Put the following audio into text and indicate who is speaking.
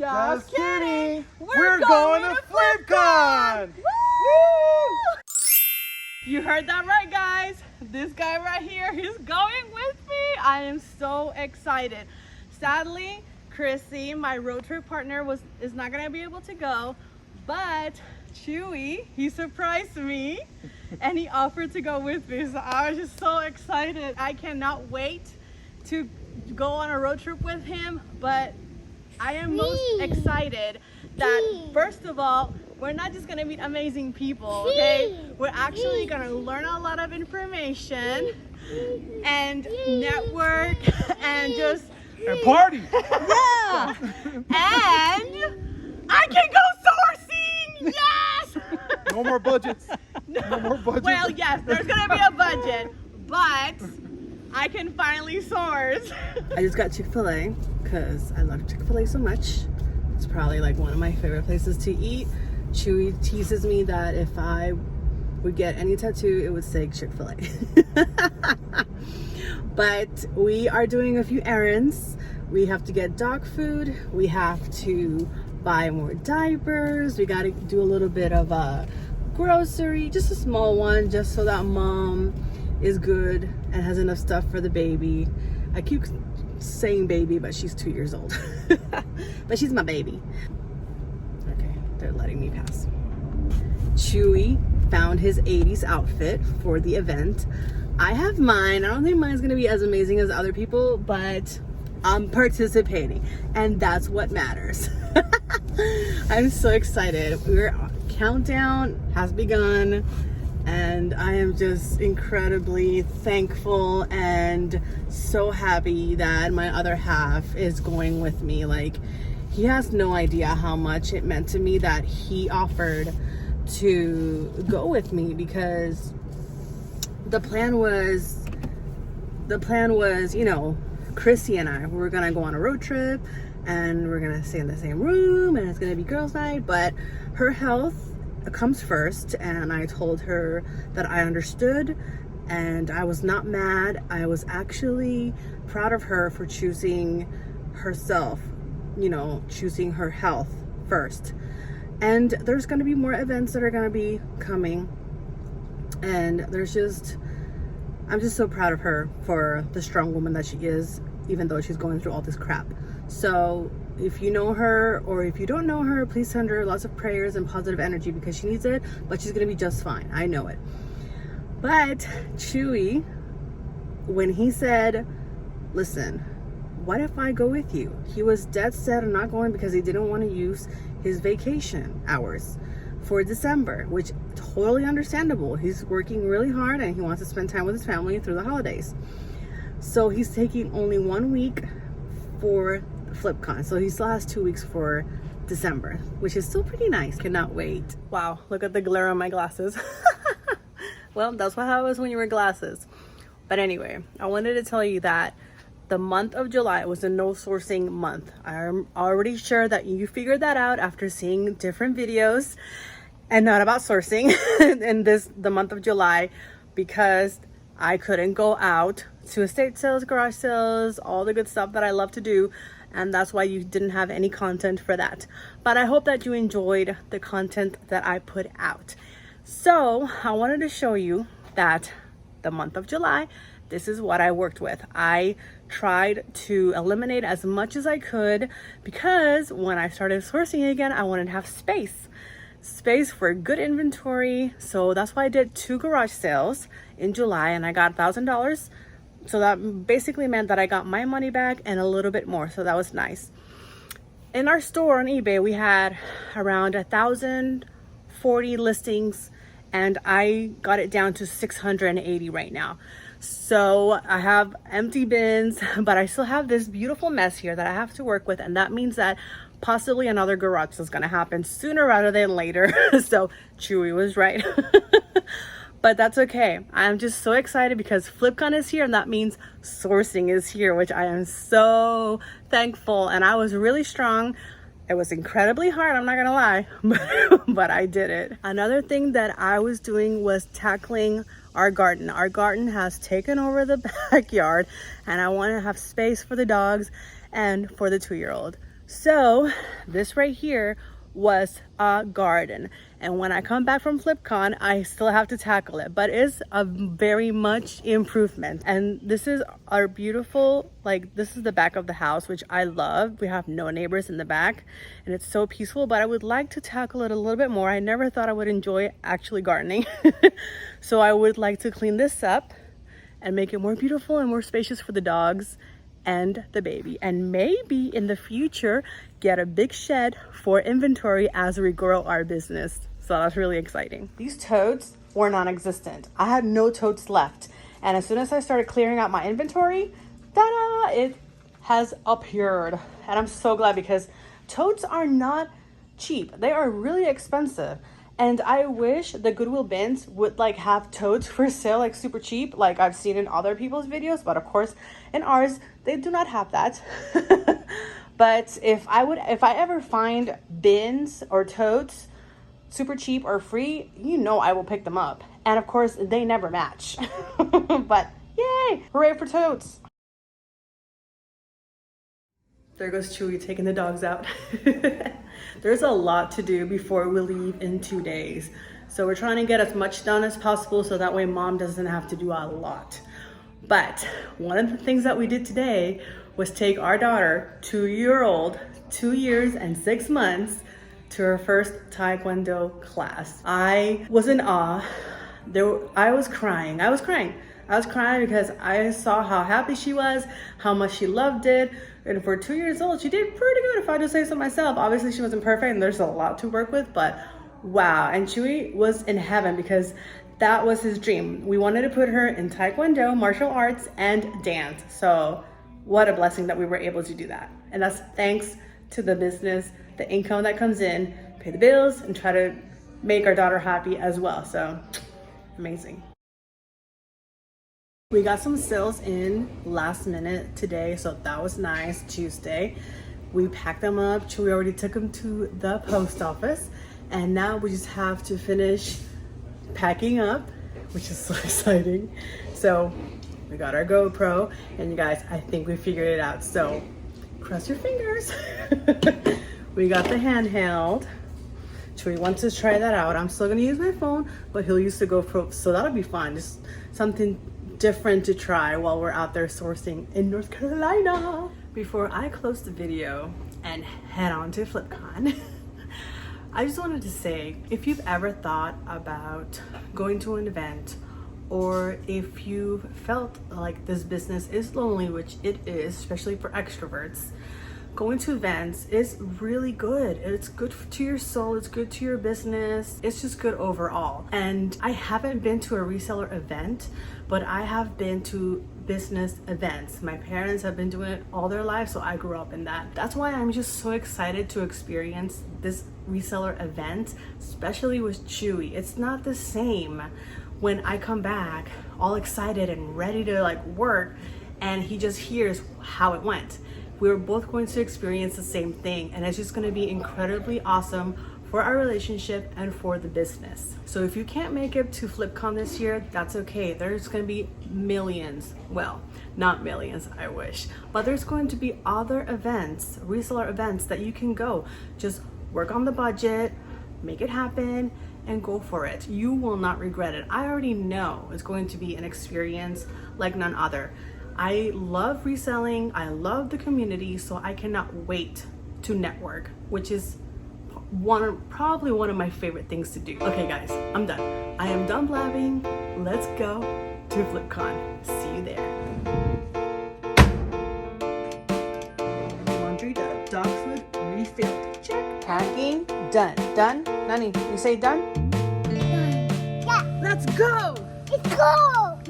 Speaker 1: Just kidding. We're going to Flipcon.
Speaker 2: Woo! You heard that right, guys. This guy right here, he's going with me. I am so excited. Sadly, Chrissy, my road trip partner, is not gonna be able to go, but Chewy, he surprised me and he offered to go with me. So I was just so excited. I cannot wait to go on a road trip with him, but I am most excited that, first of all, we're not just gonna meet amazing people, okay? We're actually gonna learn a lot of information and network and just...
Speaker 1: And party!
Speaker 2: Yeah! And I can go sourcing! Yes!
Speaker 1: No more budgets. No more budgets.
Speaker 2: Well, yes, there's gonna be a budget, but I can finally source. I just got Chick-fil-A because I love Chick-fil-A so much. It's probably like one of my favorite places to eat. Chewy teases me that if I would get any tattoo, it would say Chick-fil-A. But we are doing a few errands. We have to get dog food. We have to buy more diapers. We got to do a little bit of a grocery, just a small one, just so that mom is good and has enough stuff for the baby. I keep saying baby, but she's 2 years old. But she's my baby. Okay, they're letting me pass. Chewy found his 80s outfit for the event. I have mine. I don't think mine's gonna be as amazing as other people, but I'm participating, and that's what matters. I'm so excited. Countdown has begun, and I am just incredibly thankful and so happy that my other half is going with me. Like, he has no idea how much it meant to me that he offered to go with me, because the plan was, you know, Chrissy and I, we're gonna go on a road trip and we're gonna stay in the same room and it's gonna be girls' night, but her health comes first, and I told her that I understood, and I was not mad. I was actually proud of her for choosing herself, you know, choosing her health first. And there's going to be more events that are going to be coming, and I'm just so proud of her for the strong woman that she is, even though she's going through all this crap. So if you know her, or if you don't know her, please send her lots of prayers and positive energy, because she needs it, but she's gonna be just fine. I know it. But Chewy, when he said, listen, what if I go with you? He was dead set on not going because he didn't want to use his vacation hours for December, which totally understandable. He's working really hard and he wants to spend time with his family through the holidays. So he's taking only 1 week for Flipcon. So he still has 2 weeks for December, which is still pretty nice. Cannot wait. Wow, look at the glare on my glasses. Well, that's what happens when you wear glasses. But anyway, I wanted to tell you that the month of July was a no sourcing month. I'm already sure that you figured that out after seeing different videos, and not about sourcing in the month of July, because I couldn't go out to estate sales, garage sales, all the good stuff that I love to do, and that's why you didn't have any content for that. But I hope that you enjoyed the content that I put out. So I wanted to show you that the month of July, this is what I worked with. I tried to eliminate as much as I could, because when I started sourcing again, I wanted to have space for good inventory. So that's why I did 2 garage sales in July, and I got $1,000. So that basically meant that I got my money back and a little bit more. So that was nice. In our store on eBay, we had around 1,040 listings, and I got it down to 680 right now. So I have empty bins, but I still have this beautiful mess here that I have to work with, and that means that possibly another garage is going to happen sooner rather than later. So Chewy was right. But that's okay. I'm just so excited because Flipcon is here, and that means sourcing is here, which I am so thankful. And I was really strong. It was incredibly hard, I'm not gonna lie, but I did it. Another thing that I was doing was tackling our garden. Our garden has taken over the backyard, and I want to have space for the dogs and for the 2-year-old. So this right here was a garden, and when I come back from Flipcon I still have to tackle it, but it's a very much improvement. And this is our beautiful, like, this is the back of the house, which I love. We have no neighbors in the back and it's so peaceful, but I would like to tackle it a little bit more. I never thought I would enjoy actually gardening. So I would like to clean this up and make it more beautiful and more spacious for the dogs and the baby, and maybe in the future get a big shed for inventory as we grow our business. So that's really exciting. These totes were non-existent. I had no totes left, and as soon as I started clearing out my inventory, ta-da, it has appeared. And I'm so glad, because totes are not cheap. They are really expensive. And I wish the Goodwill bins would like have totes for sale, like super cheap, like I've seen in other people's videos. But of course, in ours, they do not have that. But if I ever find bins or totes super cheap or free, you know I will pick them up. And of course, they never match. But yay, hooray for totes. There goes Chewy taking the dogs out. There's a lot to do before we leave in 2 days. So we're trying to get as much done as possible so that way mom doesn't have to do a lot. But one of the things that we did today was take our daughter, 2-year-old, 2 years and 6 months, to her first Taekwondo class. I was in awe. I was crying because I saw how happy she was, how much she loved it. And for 2 years old, she did pretty good, if I do say so myself. Obviously, she wasn't perfect and there's a lot to work with, but wow. And Chewy was in heaven because that was his dream. We wanted to put her in Taekwondo, martial arts, and dance. So what a blessing that we were able to do that. And that's thanks to the business, the income that comes in, pay the bills, and try to make our daughter happy as well. So amazing. We got some sales in last minute today, so that was nice. Tuesday, we packed them up. We already took them to the post office, and now we just have to finish packing up, which is so exciting. So we got our GoPro, and you guys, I think we figured it out. So cross your fingers. We got the handheld. Chewy wants to try that out. I'm still gonna use my phone, but he'll use the GoPro, so that'll be fun. Just something different to try while we're out there sourcing in North Carolina. Before I close the video and head on to Flipcon, I just wanted to say, if you've ever thought about going to an event, or if you felt like this business is lonely, which it is, especially for extroverts, going to events is really good. It's good to your soul, it's good to your business, it's just good overall. And I haven't been to a reseller event, but I have been to business events. My parents have been doing it all their lives, so I grew up in that. That's why I'm just so excited to experience this reseller event, especially with Chewy. It's not the same when I come back all excited and ready to like work, and he just hears how it went. We're both going to experience the same thing, and it's just going to be incredibly awesome for our relationship and for the business. So if you can't make it to Flipcon this year, that's okay. There's going to be millions, well, not millions, I wish, but there's going to be other events, reseller events that you can go. Just work on the budget, make it happen, and go for it. You will not regret it. I already know it's going to be an experience like none other. I love reselling, I love the community, so I cannot wait to network, which is probably one of my favorite things to do. Okay guys, I'm done. I am done blabbing. Let's go to Flipcon. See you there. Laundry done. Dog food refilled. Check. Packing done. Done? Nani, you say done?
Speaker 3: Yeah.
Speaker 2: Let's go!
Speaker 3: Let's go!